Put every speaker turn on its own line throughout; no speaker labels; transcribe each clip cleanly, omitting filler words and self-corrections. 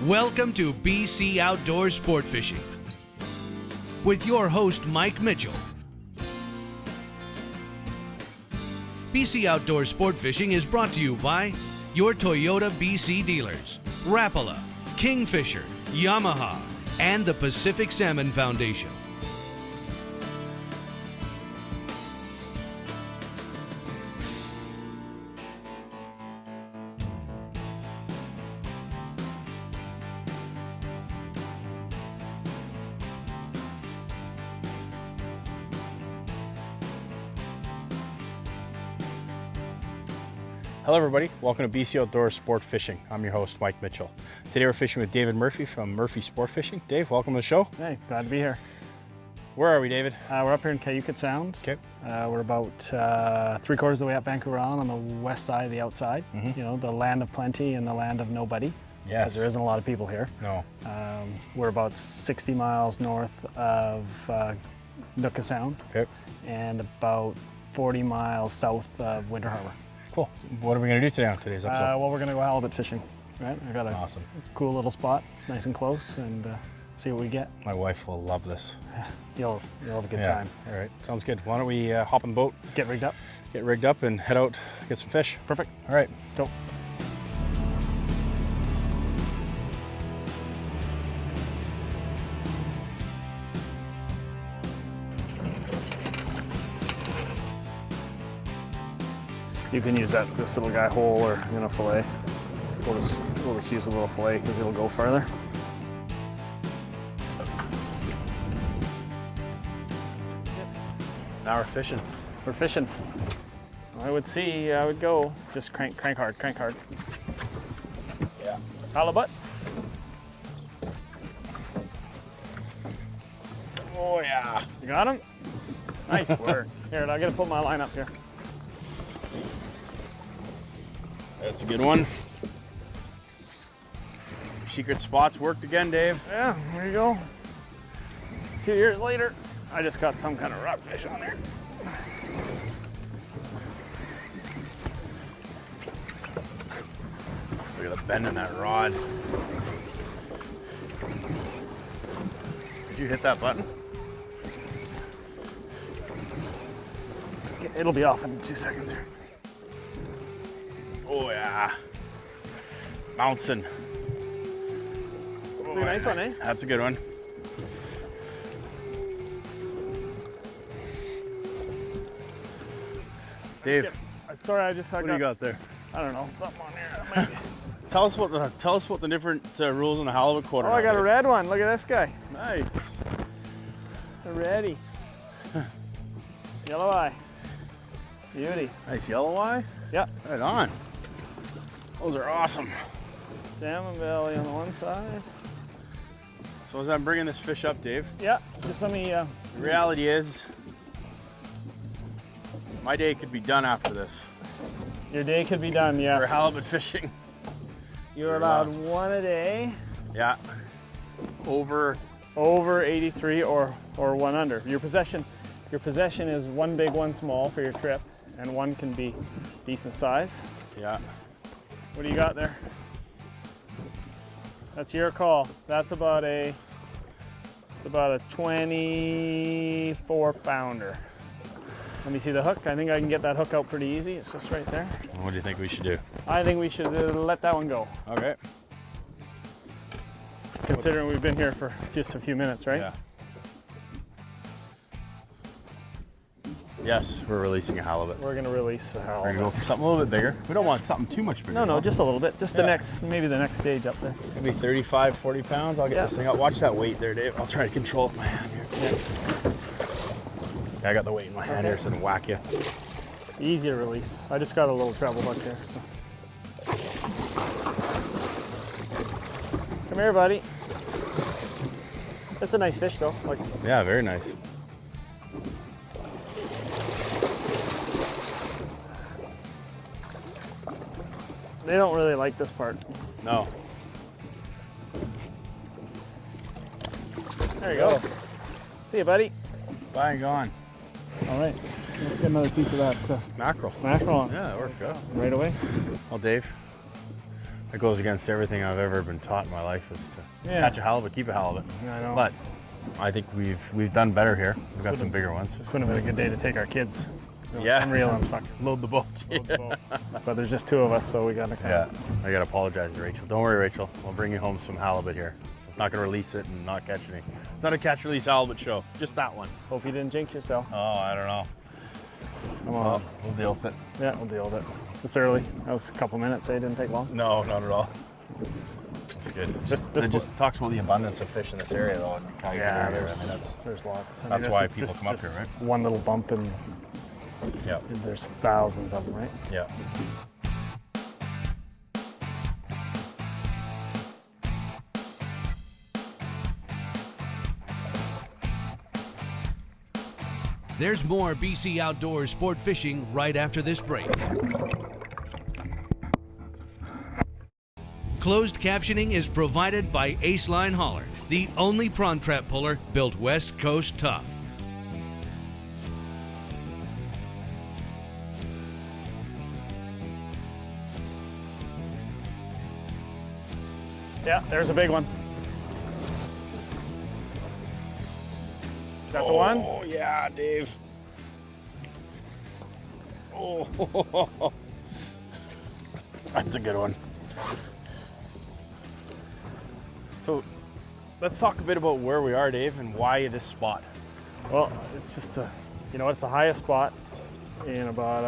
Welcome to BC Outdoor Sport Fishing with your host, Mike Mitchell. BC Outdoor Sport Fishing is brought to you by your Toyota BC dealers, Rapala, Kingfisher, Yamaha, and the Pacific Salmon Foundation.
Hello everybody, welcome to BC Outdoor Sport Fishing. I'm your host, Mike Mitchell. Today we're fishing with David Murphy from Murphy Sport Fishing. Dave, welcome to the show.
Hey, glad to be here.
Where are we, David?
We're up here in Kyuquot Sound.
Okay.
We're about 3/4 of the way up Vancouver Island on the west side of the outside. You know, the land of plenty and the land of nobody.
Yes.
Because there isn't a lot of people here.
No.
We're about 60 miles north of Kyuquot Sound.
Okay.
And about 40 miles south of Winter Harbor.
Cool. What are we going to do today on today's episode?
Well, we're going to go halibut fishing, right? I got a
Awesome.
cool little spot, nice and close, and see what we get.
My wife will love this.
You'll have a good time.
All right, sounds good. Why don't we hop on the boat,
Get rigged up.
get rigged up, and head out, get some fish.
Perfect.
All right.
Go. You can use this little guy whole or fillet. We'll just use a little fillet because it'll go further.
Now we're fishing.
We're fishing. I would go. Just crank hard.
Yeah.
Halibuts.
Oh yeah.
You got him? Nice work. Here, I gotta put my line up here.
That's a good one. Secret spots worked again, Dave.
Yeah, there you go. 2 years later, I just got some kind of rockfish on there.
Look at the bend in that rod. Did you hit that button?
It'll be off in 2 seconds here.
Oh yeah. Bouncing.
It's a nice one, eh?
That's a good one. Dave,
Sorry, I
what do you got there?
I don't know, something on here.
Tell us what the different rules in the halibut quota
Oh,
are.
I got a
Dave.
red one. Look at this guy.
Nice.
A reddy. Yellow eye. Beauty.
Nice yellow eye.
Yeah.
Right on. Those are awesome.
Salmon belly on the one side.
So as I'm bringing this fish up, Dave,
Yeah, just let me.
the reality is my day could be done after this
Your day could be done, yes.
for halibut fishing.
You're allowed one a day.
Yeah. Over
83 or one under. Your possession is one big, one small for your trip, and one can be decent size.
Yeah.
What do you got there? That's your call. That's about a 24 pounder. Let me see the hook. I think I can get that hook out pretty easy. It's just right there.
What do you think we should do?
I think we should let that one go.
Okay.
Considering we've been here for just a few minutes, right?
Yeah. Yes, we're releasing a halibut.
We're gonna release the
We're
halibut.
gonna go for something a little bit bigger. We don't want something too much bigger.
No, just a little bit. Just
Yeah.
maybe the next stage up there.
Maybe 35, 40 pounds. I'll get
Yeah.
this thing up. Watch that weight there, Dave. I'll try to control it with my hand here.
Yeah.
I got the weight in my hand here so I don't whack you.
Easy to release. I just got a little treble hook there, so. Come here, buddy. That's a nice fish, though. Like,
Yeah, very nice.
they don't really like this part.
No.
There you go. See you, buddy.
Bye and gone.
All right, let's get another piece of that
Mackerel.
mackerel on.
Yeah, that worked good.
Right away.
Well, Dave, I It goes against everything I've ever been taught in my life, is to catch a halibut, keep a halibut.
I know.
But I think we've done better here. We've got some bigger ones.
This would have been a good day to take our kids.
Yeah.
Unreel them, sucker.
Load the boat.
Load the boat. But there's just 2 of us, so we got to kind of...
I got to apologize to Rachel. Don't worry, Rachel. We'll bring you home some halibut here. Not going to release it and not catch any. It's not a catch-release halibut show. Just that one.
Hope you didn't jinx yourself.
Oh, I don't know.
Come on.
Well, we'll deal with it.
Yeah, we'll deal with it. It's early. That was a couple minutes, eh? It didn't take long.
No, not at all. It's good. It just talks about the abundance of fish in this area, though.
Yeah, there's lots.
That's why people come up here, right?
One little bump and
yeah,
there's thousands of them, right?
Yeah.
There's more BC Outdoors sport fishing right after this break. Closed captioning is provided by Ace Line Hauler, the only prawn trap puller built West Coast tough.
Yeah, there's a big one. Is that the one?
Oh, yeah, Dave. Oh, that's a good one. So, let's talk a bit about where we are, Dave, and why this spot.
Well, it's just it's the highest spot in about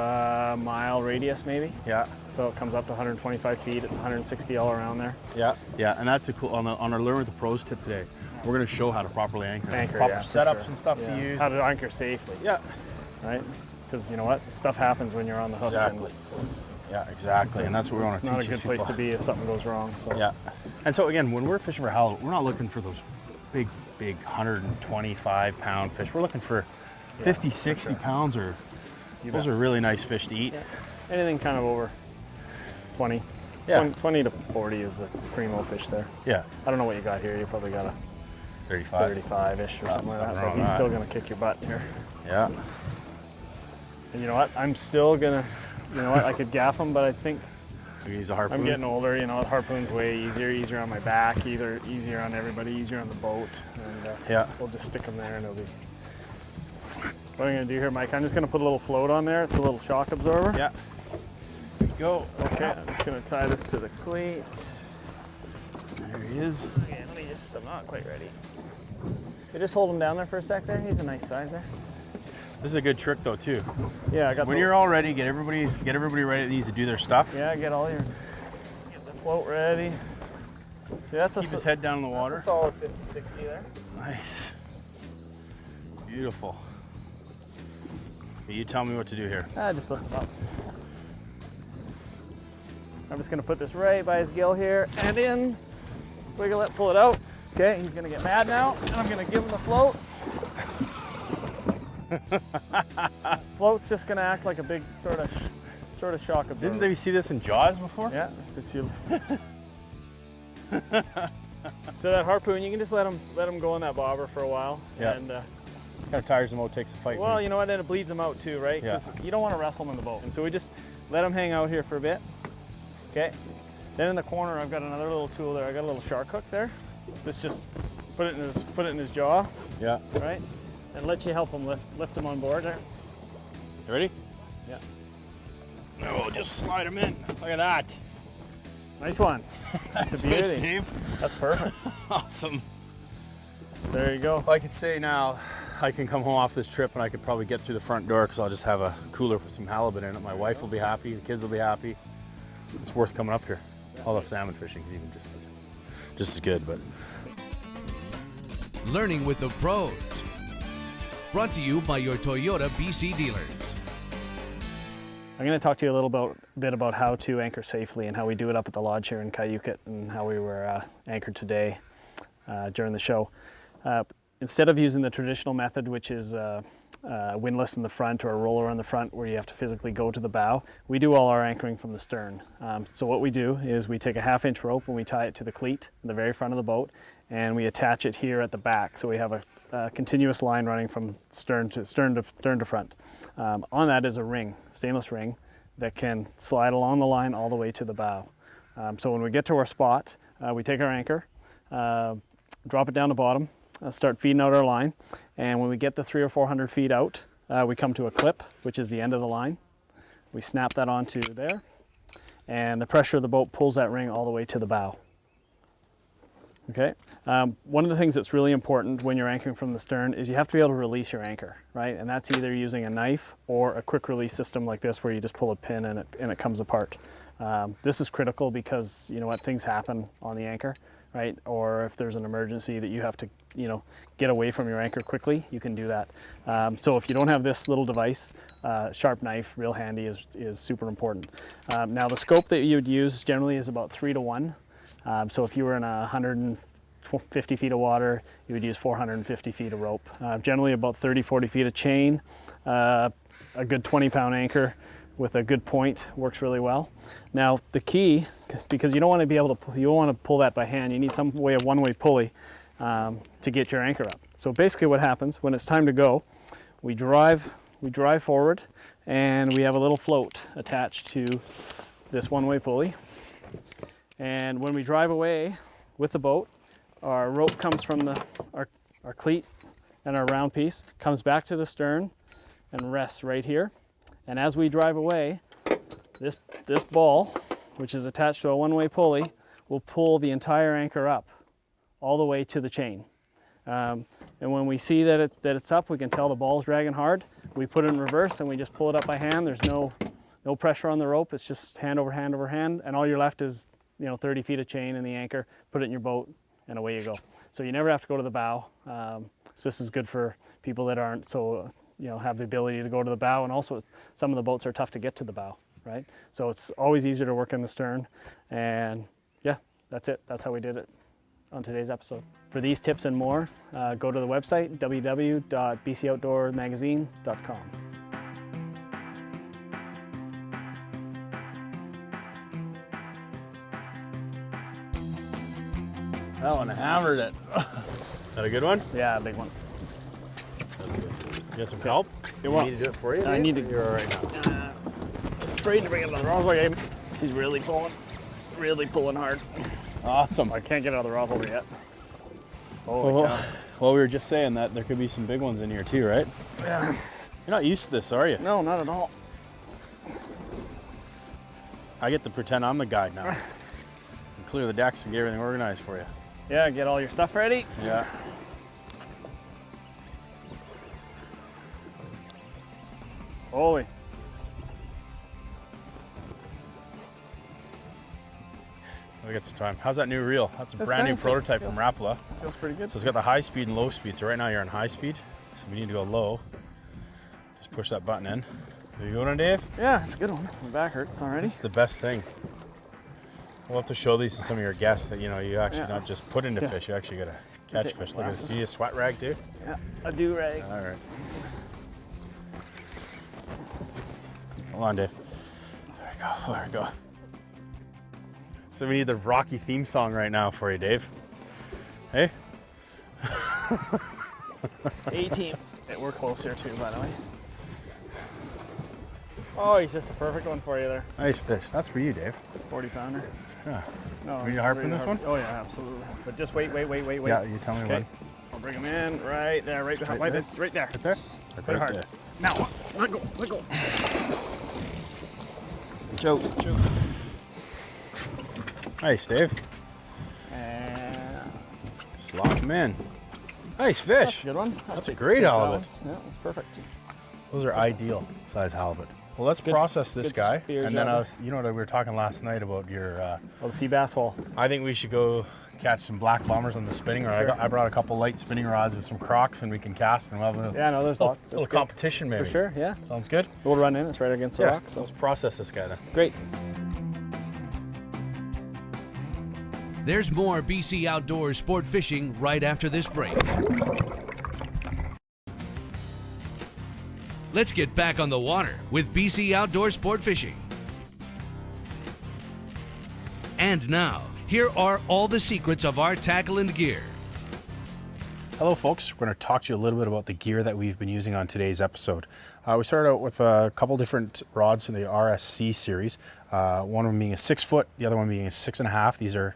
a mile radius, maybe.
Yeah.
So it comes up to 125 feet. It's 160 all around there.
Yeah, yeah, and that's a cool. On our Learn with the Pros tip today, we're going to show how to properly anchor, proper setups and stuff to use.
How to anchor safely.
Yeah.
Right? Because you know what? Stuff happens when you're on the hook.
Exactly. Yeah, exactly, and that's what we want to teach.
It's not a good place to be if something goes wrong. So.
Yeah. And so again, when we're fishing for halibut, we're not looking for those big 125-pound fish. We're looking for 50, 60 pounds, or those are really nice fish to eat.
Yeah. Anything kind of over 20.
Yeah.
20 to 40 is the primo fish there.
Yeah.
I don't know what you got here. You probably got a 35-ish or something like that. But he's still going to kick your butt here.
Yeah.
And you know what? I'm still going to, I could gaff him, but I think
use a harpoon.
I'm getting older. The harpoon's way easier on my back, easier on everybody, easier on the boat. And we'll just stick them there and it'll be. What I'm going to do here, Mike, I'm just going to put a little float on there. It's a little shock absorber.
Yeah. Go.
Okay, I'm just going to tie this to the cleat.
There he is.
Okay, I'm not quite ready. You just hold him down there for a sec there. He's a nice sizer.
This is a good trick though too.
Yeah, I got.
When you're all ready, get everybody ready that needs to do their stuff.
Yeah, get the float ready. See, that's
keep his head down in the water.
That's a solid 50, 60 there.
Nice. Beautiful. You tell me what to do here.
Just lift him up. I'm just gonna put this right by his gill here and in. Wiggle it, pull it out. Okay, he's gonna get mad now, and I'm gonna give him the float. Float's just gonna act like a big sort of shock absorber.
Didn't they see this in Jaws before?
Yeah. So that harpoon, you can just let him go on that bobber for a while.
Yeah.
And
kind of tires him out, takes the fight.
Well, you know what? Then it bleeds him out too, right?
Yeah.
You don't want to wrestle him in the boat, and so we just let him hang out here for a bit. Okay. Then in the corner, I've got another little tool there. I got a little shark hook there. Let's just put it in his jaw.
Yeah.
Right. And let you help him lift him on board there.
You ready?
Yeah.
No, we'll just slide him in. Look at that.
Nice one. That's a beauty.
Fish, Dave.
That's perfect.
Awesome.
So there you go.
Well, I could say now, I can come home off this trip and I could probably get through the front door because I'll just have a cooler with some halibut in it. My wife will be happy. The kids will be happy. It's worth coming up here. Although salmon fishing is even just as good, but.
Learning with the pros. Brought to you by your Toyota BC dealers.
I'm going to talk to you a little bit about how to anchor safely and how we do it up at the lodge here in Kyuquot and how we were anchored today during the show. Instead of using the traditional method, which is windlass in the front or a roller on the front where you have to physically go to the bow, we do all our anchoring from the stern. So what we do is we take a 1/2-inch rope and we tie it to the cleat in the very front of the boat, and we attach it here at the back. So we have a continuous line running from stern to front. On that is a ring, stainless ring, that can slide along the line all the way to the bow. So when we get to our spot, we take our anchor, drop it down the bottom, start feeding out our line, and when we get the 300 or 400 feet out, we come to a clip, which is the end of the line. We snap that onto there, and the pressure of the boat pulls that ring all the way to the bow. Okay. One of the things that's really important when you're anchoring from the stern is you have to be able to release your anchor, right? And that's either using a knife or a quick release system like this, where you just pull a pin and it comes apart. This is critical because, you know what, things happen on the anchor, right? Or if there's an emergency that you have to, you know, get away from your anchor quickly, you can do that. So if you don't have this little device, sharp knife, real handy, is super important. Now the scope that you would use generally is about 3 to 1. So if you were in 150 feet of water, you would use 450 feet of rope. Generally about 30, 40 feet of chain. A good 20-pound anchor with a good point works really well. Now the key, because you don't want to be able to, you don't want to pull that by hand, you need some way of one-way pulley to get your anchor up. So basically what happens when it's time to go, we drive forward, and we have a little float attached to this one-way pulley. And when we drive away with the boat, our rope comes from our cleat, and our round piece comes back to the stern and rests right here. And as we drive away, this ball, which is attached to a one-way pulley, will pull the entire anchor up all the way to the chain. And when we see that it's up, we can tell the ball's dragging hard. We put it in reverse and we just pull it up by hand. There's no pressure on the rope. It's just hand over hand over hand, and all you're left is, you know, 30 feet of chain in the anchor. Put it in your boat, and away you go. So you never have to go to the bow. So this is good for people that aren't so, you know, have the ability to go to the bow, and also some of the boats are tough to get to the bow, right? So it's always easier to work in the stern, and yeah, that's it. That's how we did it on today's episode. For these tips and more, go to the website, www.bcoutdoormagazine.com.
That one hammered it. Is that a good one?
Yeah, a big one.
You got some help?
You want
me to do it for you?
I need to.
You're all right now.
Afraid to bring it on the wrong way. She's really pulling hard.
Awesome.
I can't get out of the rock over yet. Holy cow.
Well, we were just saying that there could be some big ones in here too, right?
Yeah.
You're not used to this, are you?
No, not at all.
I get to pretend I'm the guide now. And clear the decks and get everything organized for you.
Yeah, get all your stuff ready.
Yeah.
Holy.
We got some time. How's that new reel? That's a
That's
brand
nice.
new prototype from
Feels-
Rapala.
Feels pretty good.
So it's got the high speed and low speed. So right now you're on high speed. So we need to go low. Just push that button in. Are you going on, Dave?
Yeah, it's a good one. My back hurts already.
This is the best thing. We'll have to show these to some of your guests that, you know, you actually not just put into fish, you actually gotta catch
take my
fish. Look at this.
glasses.
Do you use a sweat rag too?
Yeah, a do-rag.
All right. Hold on, Dave. There we go. There we go. So we need the Rocky theme song right now for you, Dave. Hey?
A-team. We're close here too, by the way. Oh, he's just a perfect one for you there.
Nice fish. That's for you, Dave.
40-pounder.
Yeah.
No,
We need to
it's
harpoon
ready to
this one?
Oh yeah, absolutely. But just wait.
Yeah, you tell me
Okay.
when.
I'll bring him in right there, right behind,
Right there?
right there.
Right there?
Put it hard.
there.
Now, let go.
Joe. Nice, Dave.
And
Just lock him in. Nice
that's
fish.
a good one.
That's a great halibut.
Yeah, that's perfect.
Those are ideal size halibut. Well, let's process this
good
guy,
spear
and then
job.
you know what we were talking last night about your.
Well, the sea bass hole.
I think we should go catch some black bombers on the spinning rod.
Sure.
I brought a couple light spinning rods with some Crocs, and we can cast and we'll have a
Yeah, no, there's lots.
little
That's good.
competition maybe.
For sure, yeah.
Sounds good.
We'll run in. It's right against the rock. So
let's process this guy then.
great.
There's more BC Outdoors sport fishing right after this break. Let's get back on the water with BC Outdoor Sport Fishing. And now, here are all the secrets of our tackle and gear.
Hello folks, we're going to talk to you a little bit about the gear that we've been using on today's episode. We started out with a couple different rods in the RSC series, one of them being a 6 foot, the other one being a 6.5. These are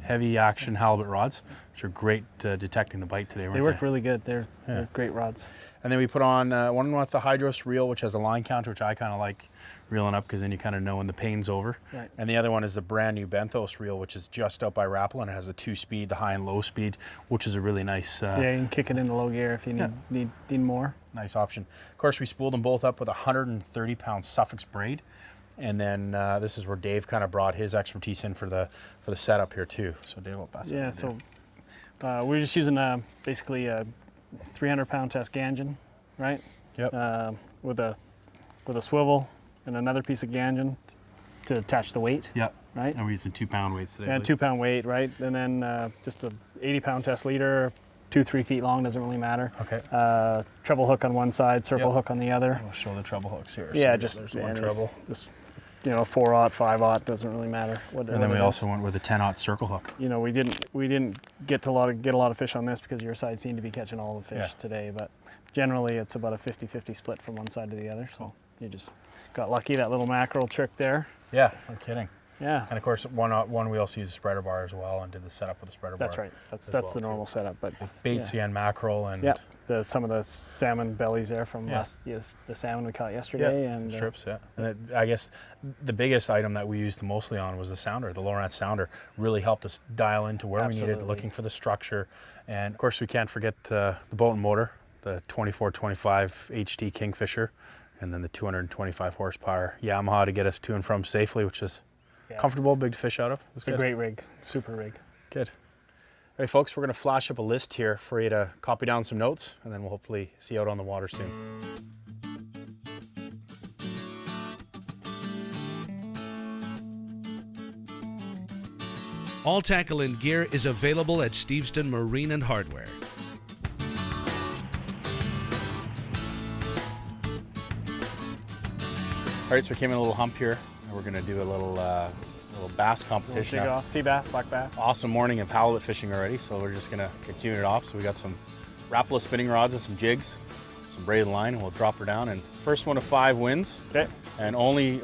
heavy action halibut rods, which are great detecting the bite today, weren't they?
They work really good. They're great rods.
And then we put on one with the Hydros reel, which has a line counter, which I kind of like reeling up because then you kind of know when the pain's over.
Right.
And the other one is the brand new Benthos reel, which is just out by Rapala, and it has a 2-speed, the high and low speed, which is a really nice...
Yeah, you can kick it into low gear if you need more.
Nice option. Of course, we spooled them both up with a 130-pound Suffix braid. And then this is where Dave kind of brought his expertise in for the setup here too. So Dave will pass it.
Yeah, so we're just using basically a 300-pound test Ganjin, right?
Yep.
With a swivel and another piece of Ganjin to attach the weight.
Yep.
Right.
And we're using 2-pound weights today.
Yeah, 2-pound weight, right? And then just a 80-pound test leader, 2-3 feet long, doesn't really matter.
Okay.
Treble hook on one side, circle hook on the other.
We'll show the treble hooks here.
Yeah,
so there's one treble.
Just 4/0, 5/0, doesn't really matter.
And then we also went with a 10/0 circle hook.
You know, we didn't get a lot of fish on this because your side seemed to be catching all the fish today, but generally it's about a 50-50 split from one side to the other. So you just got lucky, that little mackerel trick there.
Yeah, no kidding.
Yeah.
And of course, one we also used a spreader bar as well and did the setup with the spreader bar.
That's right. That's the normal setup. But
baits again, mackerel and
some of the salmon bellies there from the salmon we caught yesterday and
strips. And I guess the biggest item that we used mostly on was the sounder. The Lowrance sounder really helped us dial into where we needed, looking for the structure. And of course, we can't forget the boat and motor, the 2425 HT Kingfisher, and then the 225 horsepower Yamaha to get us to and from safely, which is comfortable, big to fish out of.
It's a great rig, super rig.
Good. All right, folks, we're going to flash up a list here for you to copy down some notes, and then we'll hopefully see you out on the water soon.
All tackle and gear is available at Steveston Marine and Hardware.
All right, so we came in a little hump here, and we're going to do a little bass competition.
Jig off, sea bass, black bass.
Awesome morning of halibut fishing already, so we're just going to continue it off. So we got some Rapala spinning rods and some jigs, some braided line, and we'll drop her down. And first one of 5 wins. Okay. And only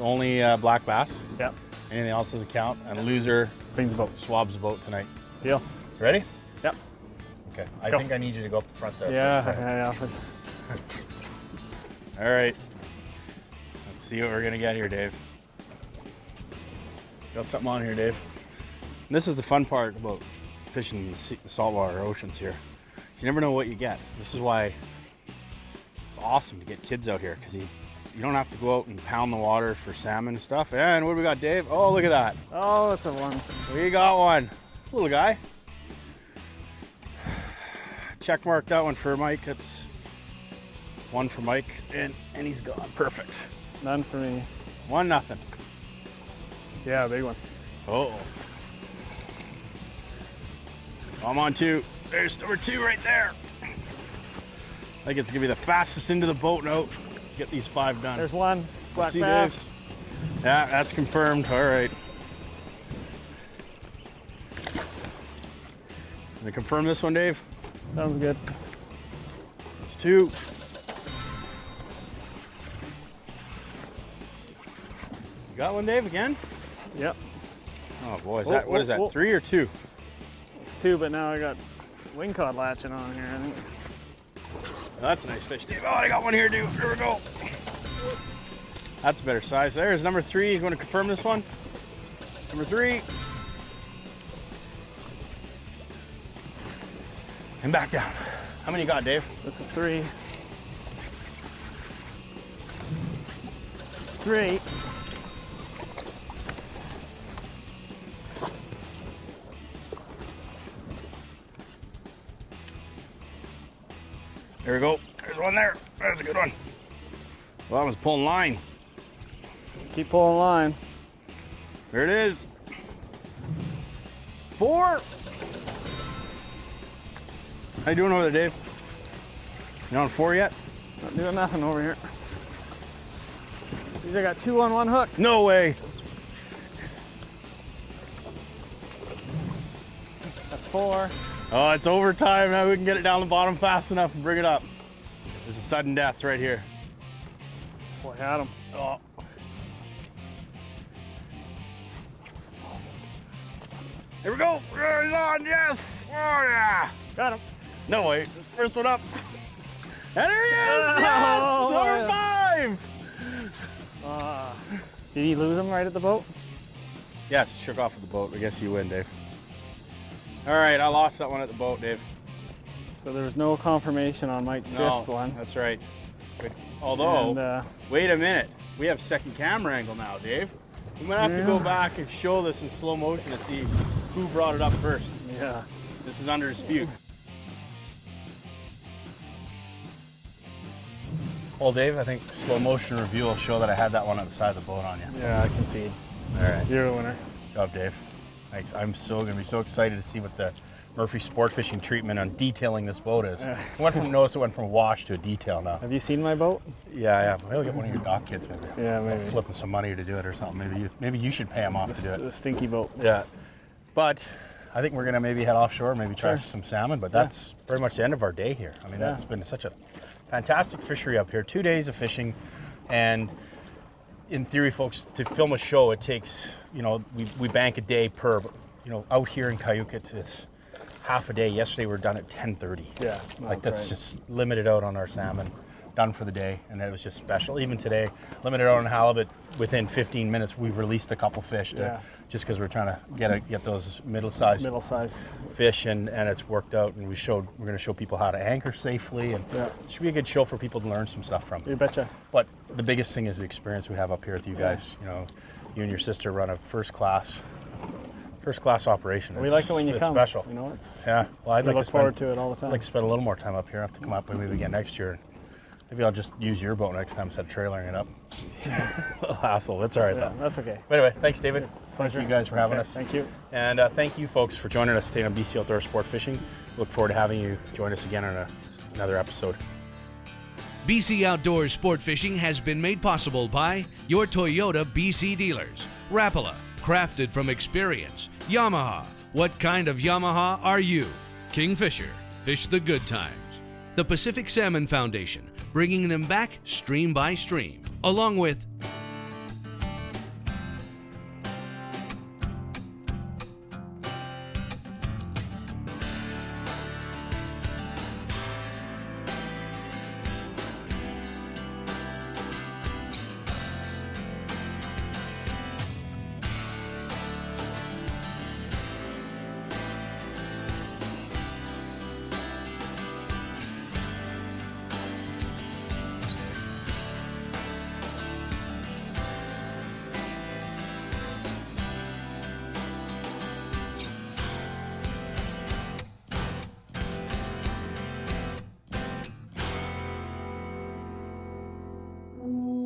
black bass.
Yep.
Anything else doesn't count. And loser
cleans the boat.
Swabs the boat tonight.
Deal.
Ready?
Yep.
Okay. I think I need you to go up the front there.
Yeah.
All right. Let's see what we're gonna get here, Dave. Got something on here, Dave. And this is the fun part about fishing the saltwater oceans here. You never know what you get. This is why it's awesome to get kids out here, because you don't have to go out and pound the water for salmon and stuff. And what do we got, Dave? Oh, look at that.
Oh, that's a one.
We got one. This little guy. Check mark that one for Mike. That's one for Mike, and he's gone. Perfect.
None for me.
1-0.
Yeah, big one.
Oh. I'm on 2. There's number 2 right there. I think it's gonna be the fastest into the boat note. Get these 5 done.
There's one. Black bass.
Yeah, that's confirmed. All right. Gonna confirm this one, Dave?
Sounds good.
It's 2. You got one, Dave, again?
Yep.
Oh boy, is what is that, 3 or 2?
It's 2, but now I got wingcod latching on here, I think.
Oh, that's a nice fish, Dave. Oh, I got one here, dude. Here we go. That's a better size. There's number 3. You want to confirm this one? Number 3. And back down. How many you got, Dave?
This is 3. It's 3.
There we go. There's one there. There's a good one. Well, I was pulling line.
Keep pulling line.
There it is. 4. How you doing over there, Dave? You on 4 yet?
Not doing nothing over here. These I got 2 on 1 hook.
No way.
That's 4.
Oh, it's overtime. Now we can get it down the bottom fast enough and bring it up. There's a sudden death right here.
Boy, had him.
Oh. Here we go. He's on. Yes. Oh, yeah.
Got him.
No, wait. First one up. And there he is. Yes.
Oh,
Number
man.
5.
Did he lose him right at the boat?
Yes, shook off of the boat. I guess you win, Dave. All right, I lost that one at the boat, Dave.
So there was no confirmation on Mike Swift one.
That's right. But, although,
And,
wait a minute. We have second camera angle now, Dave. I'm gonna have to go back and show this in slow motion to see who brought it up first.
yeah.
This is under dispute. Well, Dave, I think slow motion review will show that I had that one on the side of the boat on you.
Yeah, I concede.
All right.
You're a winner.
Good job, Dave. Thanks. I'm gonna be so excited to see what the Murphy sport fishing treatment on detailing this boat is. It went from wash to a detail now.
Have you seen my boat?
Yeah. Maybe I'll get one of your dock kids maybe.
Yeah, maybe.
Flipping some money to do it or something. Maybe you should pay them off to do it.
The stinky boat.
Yeah. But I think we're gonna maybe head offshore, maybe try some salmon, but that's pretty much the end of our day here. I mean, that's been such a fantastic fishery up here. 2 days of fishing, and in theory, folks, to film a show, it takes, we bank a day per, but, out here in Kyuquot, it's half a day. Yesterday we were done at 10:30.
Yeah.
That's
right.
just limited out on our salmon, done for the day, and it was just special. Even today, limited out on halibut. Within 15 minutes, we released a couple fish just because we're trying to get those middle-sized fish, and it's worked out. And we're going to show people how to anchor safely, and it should be a good show for people to learn some stuff from.
You betcha.
But the biggest thing is the experience we have up here with you guys. You and your sister run a first class operation.
We like it when you
it's
come.
Special.
It's.
Yeah. Well, I'd
We
like
look forward to it all the time.
I'd like to spend a little more time up here. I have to come up maybe again next year. Maybe I'll just use your boat next time instead of trailering it up. A little hassle. That's all right though.
That's okay.
But anyway, thanks, David.
Pleasure.
Thank you guys for having us.
Thank you.
And thank you, folks, for joining us today on BC Outdoor Sport Fishing. Look forward to having you join us again on another episode.
BC Outdoor Sport Fishing has been made possible by your Toyota BC dealers. Rapala, crafted from experience. Yamaha, what kind of Yamaha are you? Kingfisher, fish the good times. The Pacific Salmon Foundation, bringing them back stream by stream, along with
Ooh.